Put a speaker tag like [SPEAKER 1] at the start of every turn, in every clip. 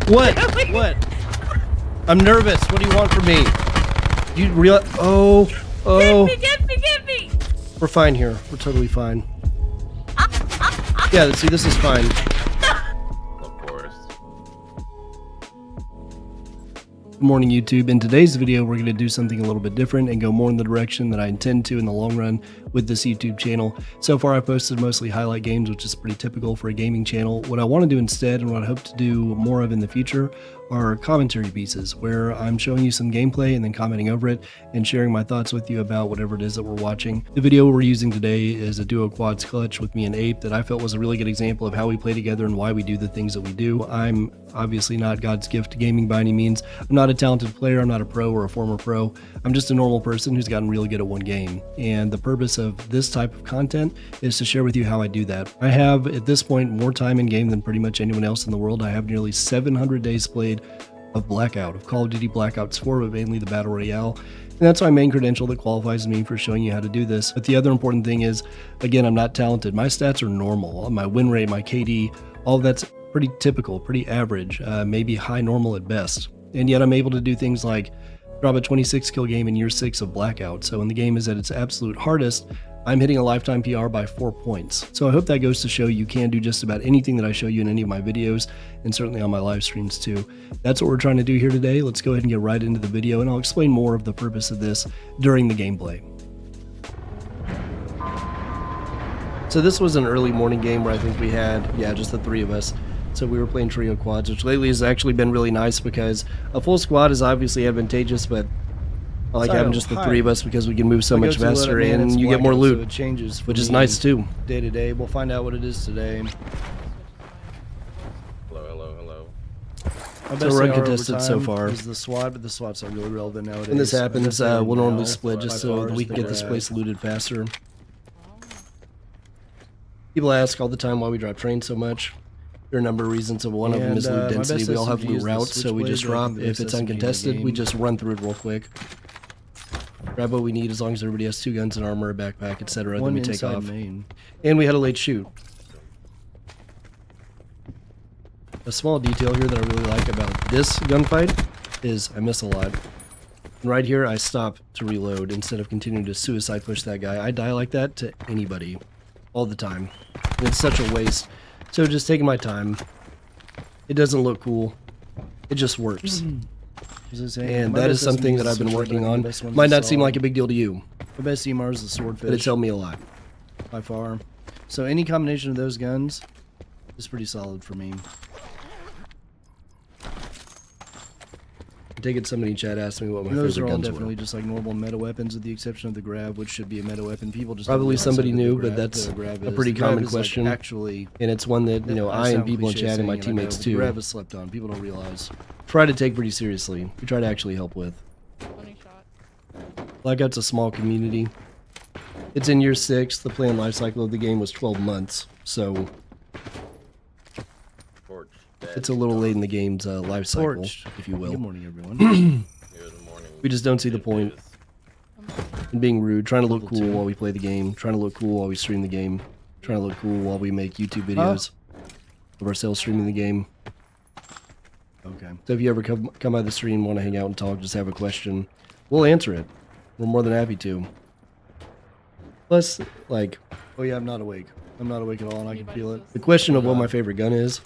[SPEAKER 1] What? What? I'm nervous. What do you want from me? You realize? Oh.
[SPEAKER 2] Get me!
[SPEAKER 1] We're fine here. We're totally fine. Yeah, see, this is fine.
[SPEAKER 3] Of course.
[SPEAKER 1] Good morning, YouTube. In today's video, we're going to do something a little bit different and go more in the direction that I intend to in the long run with this YouTube channel. So far, I've posted mostly highlight games, which is pretty typical for a gaming channel. What I want to do instead, and what I hope to do more of in the future, are commentary pieces where I'm showing you some gameplay and then commenting over it and sharing my thoughts with you about whatever it is that we're watching. The video we're using today is a duo quads clutch with me and Ape that I felt was a really good example of how we play together and why we do the things that we do. I'm obviously not God's gift to gaming by any means. I'm not a talented player. I'm not a pro or a former pro. I'm just a normal person who's gotten really good at one game. And the purpose of this type of content is to share with you how I do that. I have, at this point, more time in game than pretty much anyone else in the world. I have nearly 700 days played of Blackout, of Call of Duty Black Ops 4, but mainly the Battle Royale. And that's my main credential that qualifies me for showing you how to do this. But the other important thing is, again, I'm not talented. My stats are normal. My win rate, my KD, all of that's pretty typical, pretty average, maybe high normal at best. And yet I'm able to do things like drop a 26 kill game in year 6 of Blackout. So when the game is at its absolute hardest, I'm hitting a lifetime PR by 4 points. So I hope that goes to show you can do just about anything that I show you in any of my videos, and certainly on my live streams too. That's what we're trying to do here today. Let's go ahead and get right into the video, and I'll explain more of the purpose of this during the gameplay. So this was an early morning game where I think we had, just the 3 of us. So we were playing trio quads, which lately has actually been really nice because a full squad is obviously advantageous, but I like having just the 3 of us because we can move so much faster and you get more loot, so it changes, which is nice too. Day to day, we'll find out what it is today.
[SPEAKER 3] Hello.
[SPEAKER 1] So we're uncontested so far.
[SPEAKER 4] Is the SWAT, but the SWAT's not really relevant nowadays.
[SPEAKER 1] When this happens, we'll normally split just so that we can get this place looted faster. People ask all the time why we drop trains so much. There are a number of reasons, one of them is loot density. We all have loot routes, so we just drop. If it's uncontested, we just run through it real quick. Grab what we need as long as everybody has 2 guns and armor, a backpack, etc. Then we take off. And we had a late shoot. A small detail here that I really like about this gunfight is I miss a lot. And right here, I stop to reload instead of continuing to suicide push that guy. I die like that to anybody all the time. And it's such a waste. So just taking my time. It doesn't look cool. It just works. And that is something that I've been working on. Might not seem like a big deal to you.
[SPEAKER 4] The best EMR is the swordfish.
[SPEAKER 1] But it's helped me a lot.
[SPEAKER 4] By far. So any combination of those guns is pretty solid for me.
[SPEAKER 1] I take it somebody in chat asked me what my
[SPEAKER 4] those
[SPEAKER 1] favorite
[SPEAKER 4] are all
[SPEAKER 1] guns
[SPEAKER 4] definitely
[SPEAKER 1] were.
[SPEAKER 4] just like normal meta weapons with the exception of the grab, which should be a meta weapon. People just
[SPEAKER 1] Probably somebody knew, but
[SPEAKER 4] grab,
[SPEAKER 1] that's a pretty common question.
[SPEAKER 4] Like actually,
[SPEAKER 1] and it's one that, you know, I and people in chat and my teammates too
[SPEAKER 4] grab is slept on. People don't realize.
[SPEAKER 1] Try to take pretty seriously. We try to actually help with. Blackout's a small community. It's in year 6. The planned life cycle of the game was 12 months, so it's a little late in the game's life cycle, if you will.
[SPEAKER 4] Good morning, everyone.
[SPEAKER 3] Good morning.
[SPEAKER 1] We just don't see the point in being rude, trying to look cool while we play the game, trying to look cool while we stream the game, trying to look cool while we make YouTube videos of ourselves streaming the game.
[SPEAKER 4] Okay.
[SPEAKER 1] So if you ever come by the stream, want to hang out and talk, just have a question, we'll answer it. We're more than happy to. Plus, like,
[SPEAKER 4] Oh yeah, I'm not awake. I'm not awake at all, and I can feel it.
[SPEAKER 1] the question of what my favorite gun is,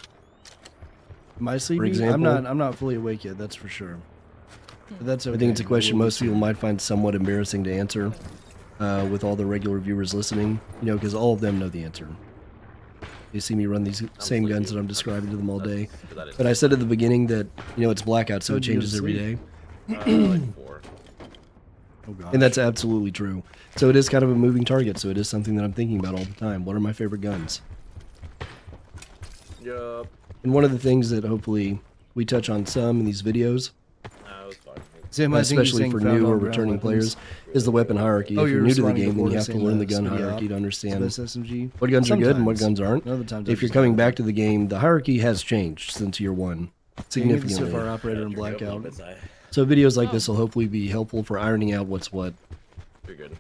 [SPEAKER 4] My sleeping?
[SPEAKER 1] example,
[SPEAKER 4] I'm not fully awake yet. That's for sure. But that's okay.
[SPEAKER 1] I think it's a question most people might find somewhat embarrassing to answer with all the regular viewers listening, you know, because all of them know the answer. They see me run these same guns that I'm describing to them all day. But I said at the beginning that, you know, it's Blackout, so it changes every day.
[SPEAKER 3] Like 4.
[SPEAKER 4] Oh gosh.
[SPEAKER 1] And that's absolutely true. So it is kind of a moving target, so it is something that I'm thinking about all the time. What are my favorite guns?
[SPEAKER 3] Yup.
[SPEAKER 1] And one of the things that hopefully we touch on some in these videos,
[SPEAKER 3] No, it's fine.
[SPEAKER 4] Sam, I think you're
[SPEAKER 1] especially
[SPEAKER 4] saying
[SPEAKER 1] for
[SPEAKER 4] found
[SPEAKER 1] new or
[SPEAKER 4] on ground
[SPEAKER 1] returning
[SPEAKER 4] weapons.
[SPEAKER 1] players, is the weapon hierarchy.
[SPEAKER 4] Oh,
[SPEAKER 1] If you're
[SPEAKER 4] you're
[SPEAKER 1] new to the
[SPEAKER 4] responding
[SPEAKER 1] game, then you have to
[SPEAKER 4] saying
[SPEAKER 1] learn the
[SPEAKER 4] the
[SPEAKER 1] gun
[SPEAKER 4] speedy
[SPEAKER 1] hierarchy
[SPEAKER 4] op.
[SPEAKER 1] to understand
[SPEAKER 4] Best SMG.
[SPEAKER 1] what guns are good and what
[SPEAKER 4] Sometimes.
[SPEAKER 1] guns aren't.
[SPEAKER 4] Other times
[SPEAKER 1] If you're coming back to the game, the hierarchy has changed since year 1, significantly.
[SPEAKER 4] Our operator in Blackout.
[SPEAKER 1] So videos like this will hopefully be helpful for ironing out what's what.
[SPEAKER 3] You're good.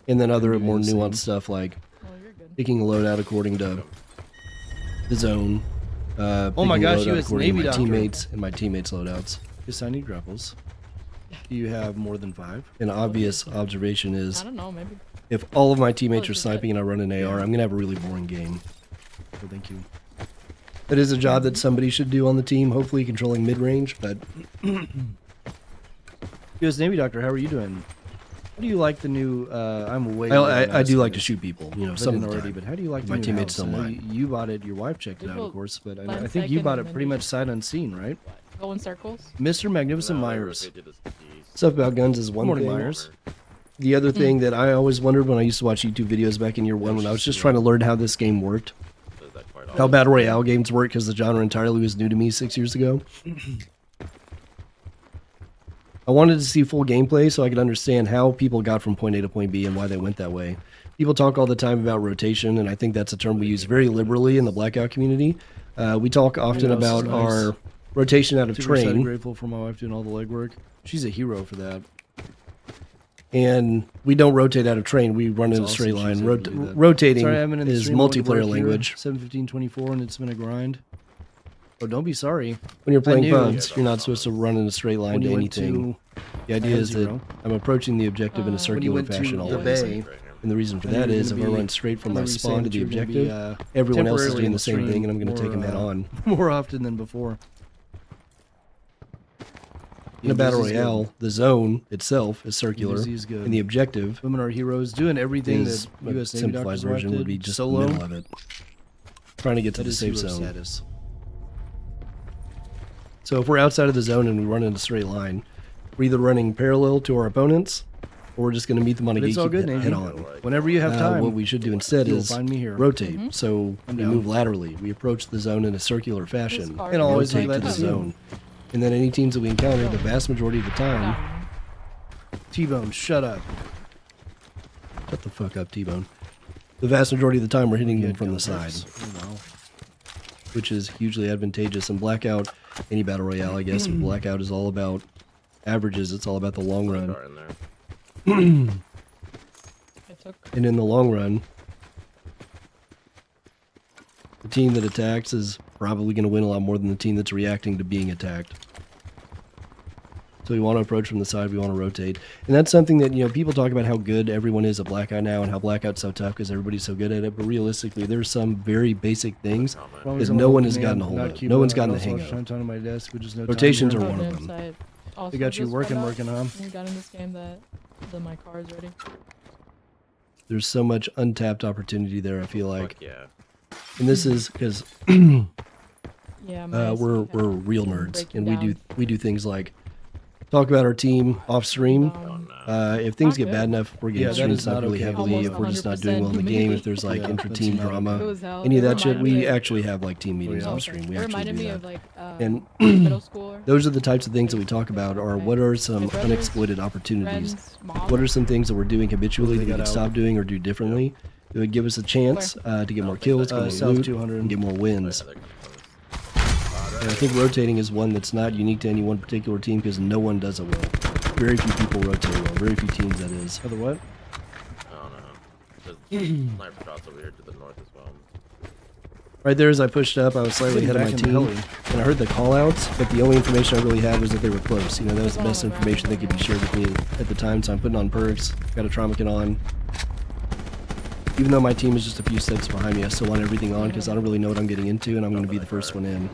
[SPEAKER 1] And then other
[SPEAKER 4] You're
[SPEAKER 1] more
[SPEAKER 4] the same.
[SPEAKER 1] nuanced stuff like
[SPEAKER 2] Oh, you're good.
[SPEAKER 1] picking a loadout according to the zone,
[SPEAKER 4] Oh my
[SPEAKER 1] picking
[SPEAKER 4] gosh,
[SPEAKER 1] loadout
[SPEAKER 4] US
[SPEAKER 1] according to
[SPEAKER 4] Navy
[SPEAKER 1] my
[SPEAKER 4] doctor.
[SPEAKER 1] teammates and my teammates' loadouts.
[SPEAKER 4] Yes, I need grapples. Do you have more than 5?
[SPEAKER 1] An obvious observation is
[SPEAKER 2] I don't know, maybe.
[SPEAKER 1] if all of my teammates
[SPEAKER 2] Oh,
[SPEAKER 1] are
[SPEAKER 2] shit.
[SPEAKER 1] sniping and I run an AR, I'm gonna have a really boring game. So thank you. That is a job that somebody should do on the team, hopefully controlling mid-range, but
[SPEAKER 4] US Navy doctor, how are you doing? How do you like the new? I'm way.
[SPEAKER 1] I do like to shoot people, you know, some of the
[SPEAKER 4] already.
[SPEAKER 1] time.
[SPEAKER 4] But how do you like
[SPEAKER 1] My
[SPEAKER 4] the new
[SPEAKER 1] teammates
[SPEAKER 4] house?
[SPEAKER 1] don't
[SPEAKER 4] I know
[SPEAKER 1] mind.
[SPEAKER 4] You bought it. Your wife checked it out,
[SPEAKER 2] People
[SPEAKER 4] of course. But I
[SPEAKER 2] land
[SPEAKER 4] think you
[SPEAKER 2] second
[SPEAKER 4] bought
[SPEAKER 2] and
[SPEAKER 4] it
[SPEAKER 2] then
[SPEAKER 4] pretty
[SPEAKER 2] you
[SPEAKER 4] much
[SPEAKER 2] just-
[SPEAKER 4] sight unseen, right?
[SPEAKER 2] Go in circles.
[SPEAKER 4] Mr. Magnificent
[SPEAKER 3] No,
[SPEAKER 4] Myers.
[SPEAKER 3] they did this to these.
[SPEAKER 1] Stuff about guns is one
[SPEAKER 4] Morning,
[SPEAKER 1] thing.
[SPEAKER 4] Myers.
[SPEAKER 1] The other thing that I always wondered when I used to watch YouTube videos back in year one, when I was just trying to learn how this game worked,
[SPEAKER 3] Does that quite
[SPEAKER 1] how
[SPEAKER 3] often.
[SPEAKER 1] Battle Royale games work, because the genre entirely was new to me 6 years ago. I wanted to see full gameplay so I could understand how people got from point A to point B and why they went that way. People talk all the time about rotation, and I think that's a term we use very liberally in the Blackout community. We talk often
[SPEAKER 4] Yeah,
[SPEAKER 1] about
[SPEAKER 4] nice.
[SPEAKER 1] our rotation out of
[SPEAKER 4] Super excited,
[SPEAKER 1] train,
[SPEAKER 4] grateful for my wife doing all the legwork. She's a hero for that.
[SPEAKER 1] and we don't rotate out of train. We run in a
[SPEAKER 4] It's
[SPEAKER 1] straight
[SPEAKER 4] awesome
[SPEAKER 1] line.
[SPEAKER 4] she's able to do that.
[SPEAKER 1] Rotating
[SPEAKER 4] Sorry, I haven't been in the
[SPEAKER 1] is
[SPEAKER 4] stream. I went to
[SPEAKER 1] multiplayer
[SPEAKER 4] work here,
[SPEAKER 1] language.
[SPEAKER 4] 7:15:24, and it's been a grind. Oh, don't be sorry.
[SPEAKER 1] When you're playing
[SPEAKER 4] knew.
[SPEAKER 1] pubs, you're not supposed to run in a straight line
[SPEAKER 4] When
[SPEAKER 1] to
[SPEAKER 4] you went
[SPEAKER 1] anything.
[SPEAKER 4] to
[SPEAKER 1] The idea is that
[SPEAKER 4] 0.
[SPEAKER 1] I'm approaching the objective in a
[SPEAKER 4] when you
[SPEAKER 1] circular
[SPEAKER 4] went to
[SPEAKER 1] fashion
[SPEAKER 4] the
[SPEAKER 1] always.
[SPEAKER 4] bay,
[SPEAKER 3] Right here.
[SPEAKER 1] And the reason for
[SPEAKER 4] I knew
[SPEAKER 1] that
[SPEAKER 4] you were
[SPEAKER 1] is if
[SPEAKER 4] gonna
[SPEAKER 1] I
[SPEAKER 4] be-
[SPEAKER 1] run straight from
[SPEAKER 4] I
[SPEAKER 1] my
[SPEAKER 4] remember you
[SPEAKER 1] spawn
[SPEAKER 4] saying
[SPEAKER 1] to
[SPEAKER 4] that
[SPEAKER 1] the
[SPEAKER 4] you were gonna be,
[SPEAKER 1] objective, everyone else is
[SPEAKER 4] temporarily
[SPEAKER 1] doing
[SPEAKER 4] in
[SPEAKER 1] the same
[SPEAKER 4] stream
[SPEAKER 1] thing, and I'm going to take them head
[SPEAKER 4] more,
[SPEAKER 1] on.
[SPEAKER 4] more often than before.
[SPEAKER 1] In a battle royale, the zone itself is circular,
[SPEAKER 4] Busy is good.
[SPEAKER 1] and the objective
[SPEAKER 4] Women are heroes, doing everything
[SPEAKER 1] is
[SPEAKER 4] that
[SPEAKER 1] a
[SPEAKER 4] US Navy
[SPEAKER 1] simplified
[SPEAKER 4] doctors
[SPEAKER 1] version
[SPEAKER 4] did.
[SPEAKER 1] would be just
[SPEAKER 4] solo.
[SPEAKER 1] the middle of it. Trying to get to
[SPEAKER 4] That
[SPEAKER 1] the
[SPEAKER 4] is
[SPEAKER 1] safe
[SPEAKER 4] hero
[SPEAKER 1] zone.
[SPEAKER 4] status.
[SPEAKER 1] So if we're outside of the zone and we run in a straight line, we're either running parallel to our opponents, or we're just going to meet them on a
[SPEAKER 4] But it's all good,
[SPEAKER 1] gatekeep head
[SPEAKER 4] Navy.
[SPEAKER 1] on.
[SPEAKER 4] Whenever you have time,
[SPEAKER 1] What we should do instead
[SPEAKER 4] you'll
[SPEAKER 1] is
[SPEAKER 4] find me here.
[SPEAKER 1] rotate. So
[SPEAKER 4] I'm
[SPEAKER 1] we
[SPEAKER 4] down.
[SPEAKER 1] move laterally. We approach the zone in a circular fashion.
[SPEAKER 2] car
[SPEAKER 1] And
[SPEAKER 2] And
[SPEAKER 4] I'll always be
[SPEAKER 1] rotate
[SPEAKER 4] glad
[SPEAKER 1] to
[SPEAKER 4] to
[SPEAKER 1] the
[SPEAKER 4] see you.
[SPEAKER 1] zone. And then any teams that we encounter, the vast majority of the time,
[SPEAKER 4] T-Bone, shut up.
[SPEAKER 1] shut the fuck up, T-Bone. The vast majority of the time, we're hitting them from the side,
[SPEAKER 4] Oh, wow.
[SPEAKER 1] which is hugely advantageous. And Blackout, any battle royale, I guess, but Blackout is all about averages. It's all about the long run.
[SPEAKER 3] Car in there.
[SPEAKER 2] I took.
[SPEAKER 1] And in the long run, the team that attacks is probably going to win a lot more than the team that's reacting to being attacked. So we want to approach from the side, we want to rotate. And that's something that, you know, people talk about how good everyone is at Blackout now and how Blackout's so tough because everybody's so good at it. But realistically, there's some very basic things
[SPEAKER 3] Comment.
[SPEAKER 1] that no one has gotten a hold of. No one's gotten the hang of.
[SPEAKER 4] Time on my desk, but just no
[SPEAKER 1] Rotations
[SPEAKER 4] time
[SPEAKER 1] are
[SPEAKER 4] here.
[SPEAKER 1] one of them.
[SPEAKER 4] They got you working, huh?
[SPEAKER 2] We got in this game that my car is ready.
[SPEAKER 1] There's so much untapped opportunity there, I feel like.
[SPEAKER 3] Fuck yeah.
[SPEAKER 1] And this is because
[SPEAKER 2] Yeah,
[SPEAKER 1] we're real nerds, and we do things like talk about our team off stream.
[SPEAKER 3] Oh no.
[SPEAKER 1] If things
[SPEAKER 2] Not
[SPEAKER 1] get
[SPEAKER 2] good.
[SPEAKER 1] bad enough, we're
[SPEAKER 4] Yeah,
[SPEAKER 1] getting
[SPEAKER 4] that
[SPEAKER 1] streamed
[SPEAKER 4] is not
[SPEAKER 1] not really
[SPEAKER 4] okay.
[SPEAKER 1] heavily.
[SPEAKER 2] Almost
[SPEAKER 1] If we're just not doing well in the
[SPEAKER 2] 100%
[SPEAKER 1] game, if there's like
[SPEAKER 4] Yeah,
[SPEAKER 1] intra-team
[SPEAKER 4] that's not
[SPEAKER 1] drama,
[SPEAKER 2] It was hell.
[SPEAKER 1] any of
[SPEAKER 2] It
[SPEAKER 1] that shit,
[SPEAKER 2] reminded
[SPEAKER 1] we
[SPEAKER 2] me-
[SPEAKER 1] actually have like team meetings
[SPEAKER 4] yeah.
[SPEAKER 1] on stream. We
[SPEAKER 2] It
[SPEAKER 1] actually
[SPEAKER 2] reminded
[SPEAKER 1] do
[SPEAKER 2] me
[SPEAKER 1] that.
[SPEAKER 2] of like
[SPEAKER 1] And
[SPEAKER 2] middle schooler.
[SPEAKER 1] those are the types of things that we talk about. Are what are some
[SPEAKER 2] My brothers,
[SPEAKER 1] unexploited opportunities?
[SPEAKER 2] Friends, mom.
[SPEAKER 1] What are some things that we're doing habitually that we
[SPEAKER 4] got
[SPEAKER 1] could
[SPEAKER 4] out.
[SPEAKER 1] stop doing or do differently? That would give us a chance to get more kills, get more
[SPEAKER 4] South
[SPEAKER 1] loot,
[SPEAKER 4] 200.
[SPEAKER 1] and get more wins.
[SPEAKER 3] Yeah, they're coming.
[SPEAKER 1] And I think rotating is one that's not unique to any one particular team because no one does it well. Very few people rotate well. Very few teams, that is.
[SPEAKER 4] For the what?
[SPEAKER 3] I don't know. There's sniper shots over here to the north as well.
[SPEAKER 1] Right there, as I pushed up, I was slightly ahead of my
[SPEAKER 4] Back in the
[SPEAKER 1] team,
[SPEAKER 4] heli.
[SPEAKER 1] and I heard the call-outs, but the only information I really had was that they were close. You know, that was the best information that could be shared with me at the time, so I'm putting on perks, got a trauma kit on. Even though my team is just a few steps behind me, I still want everything on because I don't really know what I'm getting into, and I'm going to be the first one in.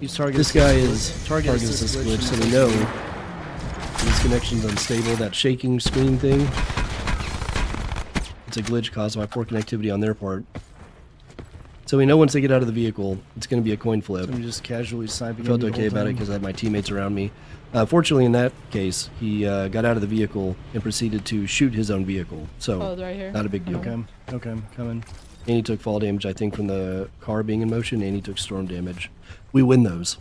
[SPEAKER 4] He's targeted.
[SPEAKER 1] This guy is
[SPEAKER 4] target
[SPEAKER 1] target assist glitch, so we know his connection's unstable. That shaking screen thing, it's a glitch caused by poor connectivity on their part. So we know once they get out of the vehicle, it's going to be a coin flip.
[SPEAKER 4] I'm just casually sniping.
[SPEAKER 1] I felt
[SPEAKER 4] him the
[SPEAKER 1] okay
[SPEAKER 4] whole
[SPEAKER 1] about it
[SPEAKER 4] time.
[SPEAKER 1] because I had my teammates around me. Fortunately, in that case, he got out of the vehicle and proceeded to shoot his own vehicle. So,
[SPEAKER 2] Oh, right here.
[SPEAKER 1] not a big deal.
[SPEAKER 4] Okay, okay, I'm coming.
[SPEAKER 1] And he took fall damage, I think, from the car being in motion, and he took storm damage. We win those.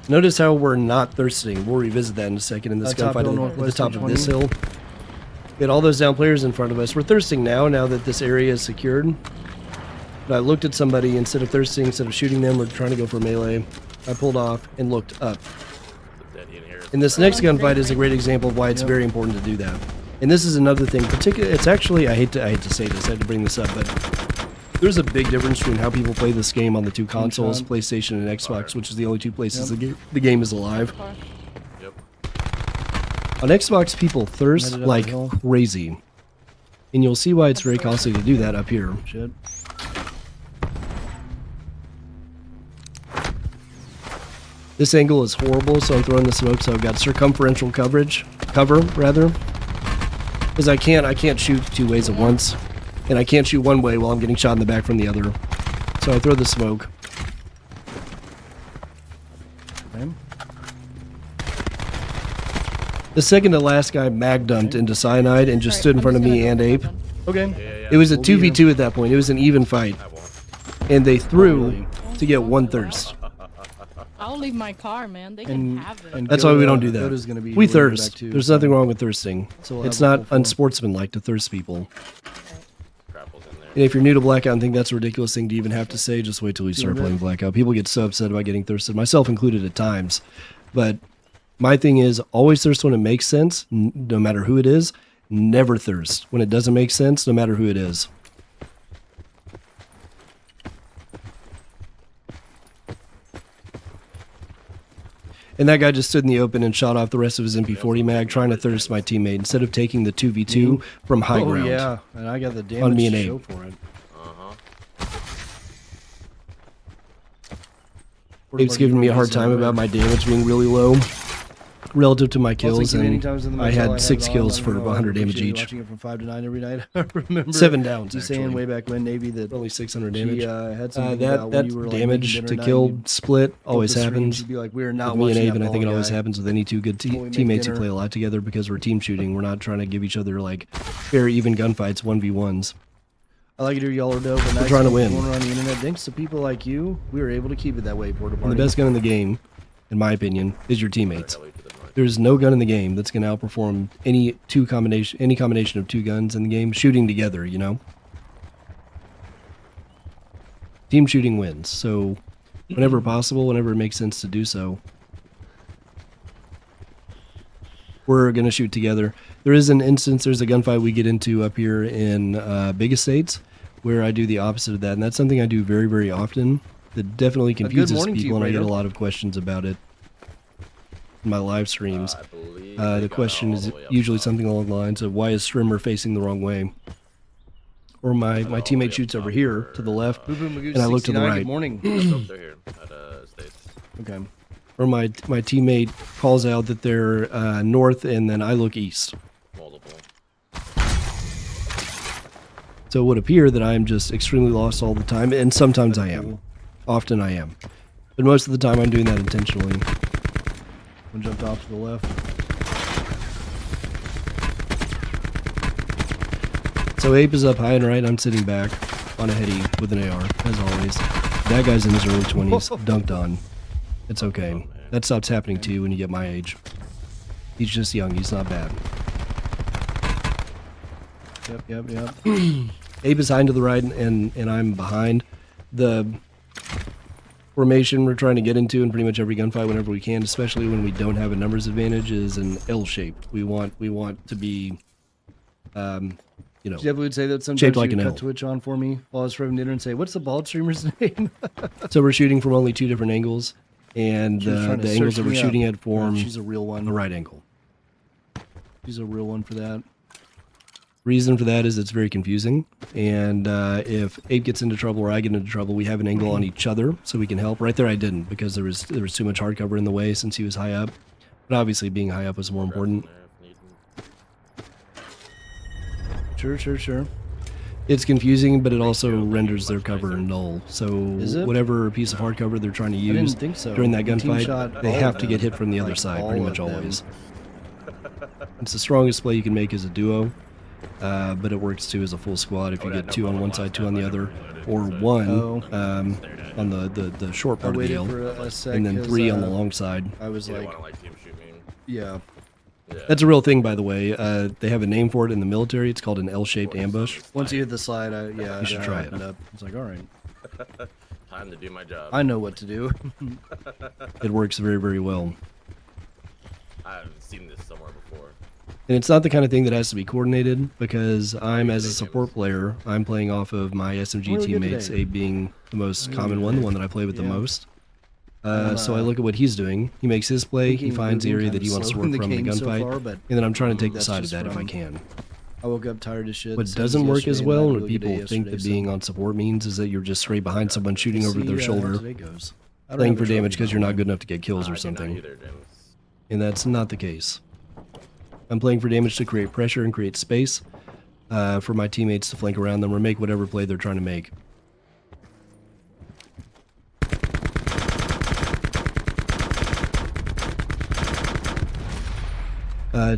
[SPEAKER 1] Notice how we're not thirsting. We'll revisit that in a second in this
[SPEAKER 4] Top hill,
[SPEAKER 1] gunfight at the
[SPEAKER 4] northwest
[SPEAKER 1] top of this
[SPEAKER 4] 220.
[SPEAKER 1] hill.
[SPEAKER 4] We had all those down players in front of us. We're thirsting now that this area is secured. But I looked at somebody, instead of thirsting, instead of shooting them or trying to go for melee, I pulled off and looked up. And this next gunfight is a great example of why it's very important to do that. And this is another thing, particularly, it's actually, I hate to say this, I had to bring this up, but there's a big difference between how people play this game on the two consoles, PlayStation and Xbox, which is the only two places the game is alive.
[SPEAKER 3] Yep.
[SPEAKER 4] On Xbox, people thirst like crazy. And you'll see why it's very costly to do that up here. Shit. This angle is horrible, so I'm throwing the smoke, so I've got circumferential cover, because I can't shoot two ways at once, and I can't shoot one way while I'm getting shot in the back from the other. So I throw the smoke. Okay. The second to last guy mag dumped into cyanide and just stood in front of me and Ape. Okay.
[SPEAKER 3] Yeah.
[SPEAKER 4] It was a 2v2 at that point. It was an even fight, and they threw to get one thirst.
[SPEAKER 2] I'll leave my car, man. They can have it.
[SPEAKER 4] And that's why we don't do that. We thirst. There's nothing wrong with thirsting. It's not unsportsmanlike to thirst people. And if you're new to Blackout and think that's a ridiculous thing to even have to say, just wait till you start playing Blackout. People get so upset about getting thirsted, myself included at times. But my thing is, always thirst when it makes sense, no matter who it is. Never thirst when it doesn't make sense, no matter who it is. And that guy just stood in the open and shot off the rest of his MP40 mag, trying to thirst my teammate instead of taking the 2v2 from high ground. Yeah, and I got the damage on me and Abe. For it. Abe's giving me a hard time about my damage being really low relative to my kills, and I had 6 kills for 100 damage each. Watching it from 5 to 9 every night. I remember 7 downs. You saying way back when Navy that only 600 damage. Had that damage to kill split always happens. Be like, we're not with me and Abe, and I think it always happens with any two good teammates who play a lot together because we're team shooting. We're not trying to give each other like fair, even gunfights, 1v1s. I like it here, y'all are dope. We're trying to win. On the internet, thanks to people like you, we were able to keep it that way. And the best gun in the game, in my opinion, is your teammates. There's no gun in the game that's going to outperform any combination of two guns in the game shooting together, you know? Team shooting wins. So whenever possible, whenever it makes sense to do so, we're going to shoot together. There is an instance, there's a gunfight we get into up here in Big Estates where I do the opposite of that. And that's something I do very, very often that definitely confuses people, and I get a lot of questions about it in my live streams. The question is usually something along the lines of, why is Strimmer facing the wrong way? Or my teammate shoots over here to the left, and I look to the right. Good morning. Okay. Or my teammate calls out that they're north, and then I look east. So it would appear that I'm just extremely lost all the time, and sometimes I am. Often I am. But most of the time I'm doing that intentionally. One jumped off to the left. So Ape is up high and right. I'm sitting back on a heady with an AR, as always. That guy's in his early 20s, dunked on. It's okay. That stops happening to you when you get my age. He's just young. He's not bad. Yep. Ape is high to the right, and I'm behind. The formation we're trying to get into in pretty much every gunfight whenever we can, especially when we don't have a numbers advantage, is an L shape. We want to be, you know, Jeff would say that sometimes shaped like an L. Cut Twitch on for me while I was from dinner and say, "What's the bald streamer's name?" So we're shooting from only 2 different angles, and the angles that we're shooting at form she's a real one. A right angle. She's a real one for that. Reason for that is it's very confusing, and if Ape gets into trouble or I get into trouble, we have an angle on each other so we can help. Right there I didn't, because there was too much hard cover in the way since he was high up, but obviously being high up was more important. Sure. It's confusing, but it also renders their cover null. So whatever piece of hard cover they're trying to use during that gunfight, they have to get hit from the other side pretty much always. It's the strongest play you can make as a duo. But it works too as a full squad if you get 2 on one side, 2 on the other, or 1 on the short part of the L, and then 3 on the long side. I was like, yeah. That's a real thing, by the way. They have a name for it in the military. It's called an L-shaped ambush.
[SPEAKER 1] Once you hit the slide, yeah,
[SPEAKER 4] You should try it.
[SPEAKER 1] Up. It's like, all right,
[SPEAKER 3] Time to do my job.
[SPEAKER 1] I know what to do.
[SPEAKER 4] It works very, very well.
[SPEAKER 3] I've seen this somewhere before.
[SPEAKER 4] And it's not the kind of thing that has to be coordinated because I'm, as a support player, I'm playing off of my SMG teammates, Abe being the most common one, the one that I play with the most. So I look at what he's doing. He makes his play. He finds the area that he wants to work from the gunfight, and then I'm trying to take the side of that if I can.
[SPEAKER 1] I woke up tired as shit.
[SPEAKER 4] What doesn't work as well, and what people think that being on support means, is that you're just straight behind someone shooting over their shoulder, playing for damage because you're not good enough to get kills or something. And that's not the case. I'm playing for damage to create pressure and create space for my teammates to flank around them or make whatever play they're trying to make.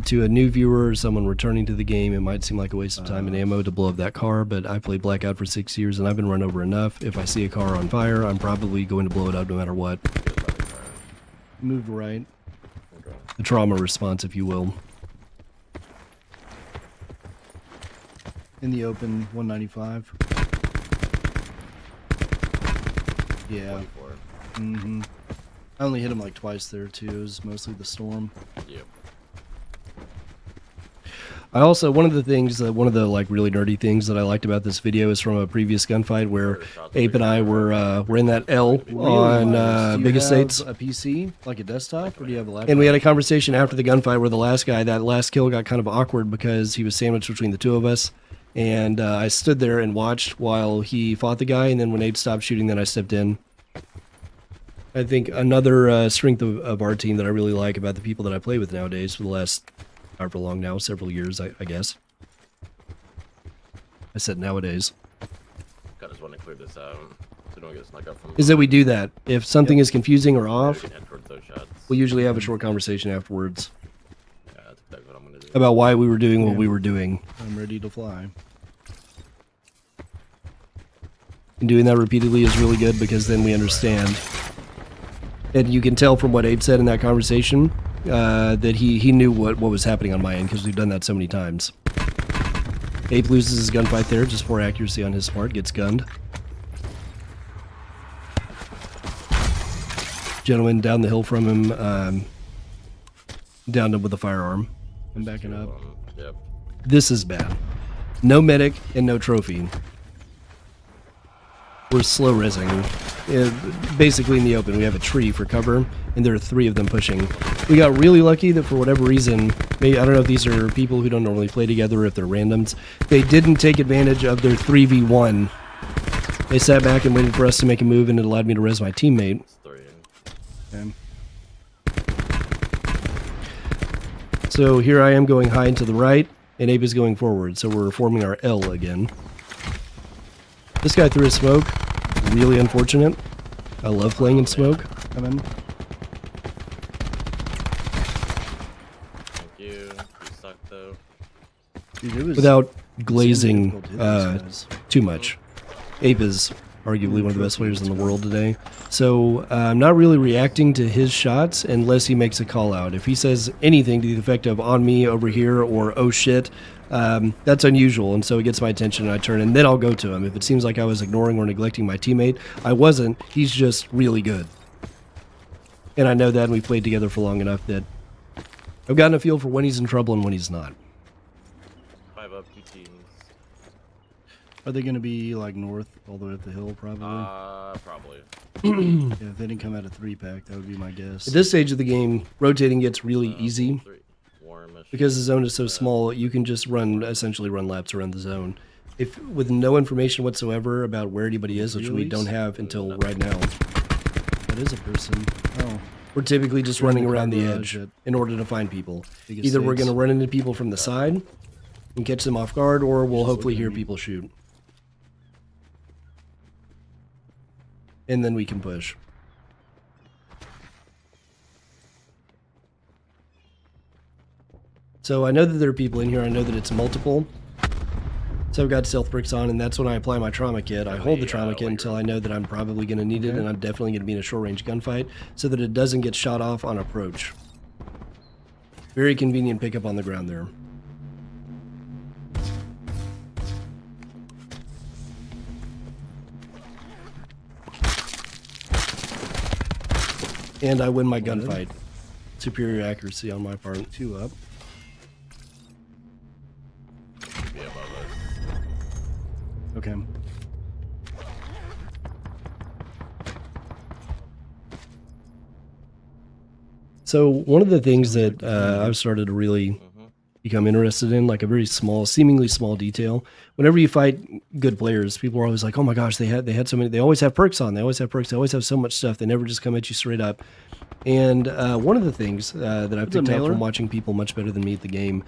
[SPEAKER 4] To a new viewer or someone returning to the game, it might seem like a waste of time and ammo to blow up that car, but I played Blackout for 6 years and I've been run over enough. If I see a car on fire, I'm probably going to blow it up no matter what.
[SPEAKER 1] Moved right.
[SPEAKER 4] The trauma response, if you will.
[SPEAKER 1] In the open, 195. Yeah. Mm-hmm. I only hit him like twice there too. It was mostly the storm.
[SPEAKER 3] Yep.
[SPEAKER 4] I also, one of the things, one of the like really nerdy things that I liked about this video is from a previous gunfight where Ape and I were in that L on Big Estates.
[SPEAKER 1] A PC, like a desktop, or do you have a laptop?
[SPEAKER 4] And we had a conversation after the gunfight where the last guy, that last kill got kind of awkward because he was sandwiched between the two of us. And I stood there and watched while he fought the guy, and then when Ape stopped shooting, then I stepped in. I think another strength of our team that I really like about the people that I play with nowadays for the last however long now, several years, I guess. I said nowadays.
[SPEAKER 3] I just want to clear this out so don't get snuck up from.
[SPEAKER 4] Is that we do that. If something is confusing or off,
[SPEAKER 3] we can head towards those shots.
[SPEAKER 4] we usually have a short conversation afterwards
[SPEAKER 3] Yeah, that's exactly what I'm gonna do.
[SPEAKER 4] about why we were doing what we were doing.
[SPEAKER 1] I'm ready to fly.
[SPEAKER 4] And doing that repeatedly is really good because then we understand. And you can tell from what Abe said in that conversation that he knew what was happening on my end because we've done that so many times. Abe loses his gunfight there, just poor accuracy on his part, gets gunned. Gentleman down the hill from him, downed him with a firearm.
[SPEAKER 1] I'm backing up.
[SPEAKER 3] Yep.
[SPEAKER 4] This is bad. No medic and no trophy. We're slow resing. Basically in the open, we have a tree for cover, and there are 3 of them pushing. We got really lucky that for whatever reason, maybe I don't know if these are people who don't normally play together or if they're randoms, they didn't take advantage of their 3v1. They sat back and waited for us to make a move, and it allowed me to res my teammate.
[SPEAKER 1] Okay.
[SPEAKER 4] So here I am going high and to the right, and Abe is going forward, so we're forming our L again. This guy threw a smoke. Really unfortunate. I love playing in smoke.
[SPEAKER 1] Come in.
[SPEAKER 3] Thank you. You suck though.
[SPEAKER 1] Dude, it was
[SPEAKER 4] Without
[SPEAKER 1] extremely
[SPEAKER 4] glazing
[SPEAKER 1] difficult to hit these guys.
[SPEAKER 4] too much. Ape is arguably one of the best players in the world today. So I'm not really reacting to his shots unless he makes a call out. If he says anything to the effect of on me over here or oh shit, that's unusual, and so it gets my attention and I turn, and then I'll go to him. If it seems like I was ignoring or neglecting my teammate, I wasn't. He's just really good. And I know that, and we've played together for long enough that I've gotten a feel for when he's in trouble and when he's not.
[SPEAKER 3] 5 up, 2 teams.
[SPEAKER 1] Are they going to be like north, all the way up the hill, probably?
[SPEAKER 3] Probably.
[SPEAKER 1] Yeah, if they didn't come out of 3-pack, that would be my guess.
[SPEAKER 4] At this stage of the game, rotating gets really easy. Because the zone is so small, you can just essentially run laps around the zone. If with no information whatsoever about where anybody is, which we don't have until right now.
[SPEAKER 1] That is a person. Oh.
[SPEAKER 4] We're typically just running around the edge in order to find people. Either we're going to run into people from the side and catch them off guard, or we'll hopefully hear people shoot. And then we can push. So I know that there are people in here. I know that it's multiple. So I've got stealth bricks on, and that's when I apply my trauma kit. I hold the trauma kit until I know that I'm probably going to need it, and I'm definitely going to be in a short-range gunfight, so that it doesn't get shot off on approach. Very convenient pickup on the ground there. And I win my gunfight. Superior accuracy on my part. 2 up.
[SPEAKER 3] Be above us.
[SPEAKER 4] Okay. So one of the things that I've started to really become interested in, like a very small, seemingly small detail. Whenever you fight good players, people are always like, "Oh my gosh, they had so many. They always have perks on. They always have perks. They always have so much stuff. They never just come at you straight up." And one of the things that I've picked up from watching people much better than me at the game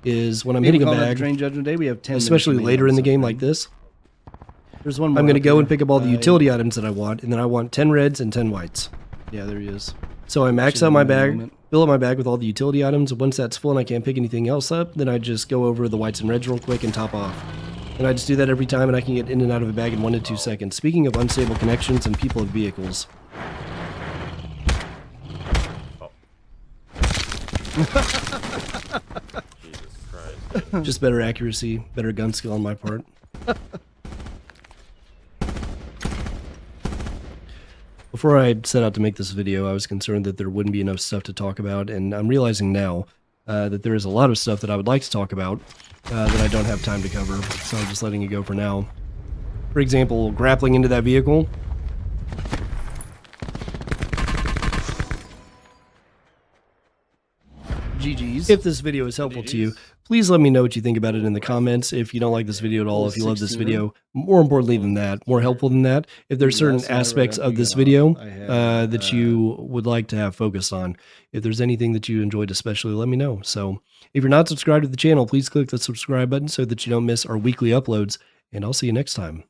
[SPEAKER 4] is when I'm hitting a bag,
[SPEAKER 1] Train Judgment Day, we have 10
[SPEAKER 4] especially later in the game like this.
[SPEAKER 1] There's one more.
[SPEAKER 4] I'm going to go and pick up all the utility items that I want, and then I want 10 reds and 10 whites.
[SPEAKER 1] Yeah, there he is.
[SPEAKER 4] So I max out my bag, fill up my bag with all the utility items. Once that's full and I can't pick anything else up, then I just go over the whites and reds real quick and top off. And I just do that every time, and I can get in and out of a bag in 1 to 2 seconds. Speaking of unstable connections and people and vehicles.
[SPEAKER 3] Jesus Christ.
[SPEAKER 4] Just better accuracy, better gun skill on my part. Before I set out to make this video, I was concerned that there wouldn't be enough stuff to talk about, and I'm realizing now that there is a lot of stuff that I would like to talk about that I don't have time to cover, so I'm just letting it go for now. For example, grappling into that vehicle.
[SPEAKER 1] GG's.
[SPEAKER 4] If this video is helpful to you, please let me know what you think about it in the comments. If you don't like this video at all, if you love this video, more importantly than that, more helpful than that, if there's certain aspects of this video that you would like to have focused on, if there's anything that you enjoyed especially, let me know. So if you're not subscribed to the channel, please click the subscribe button so that you don't miss our weekly uploads, and I'll see you next time.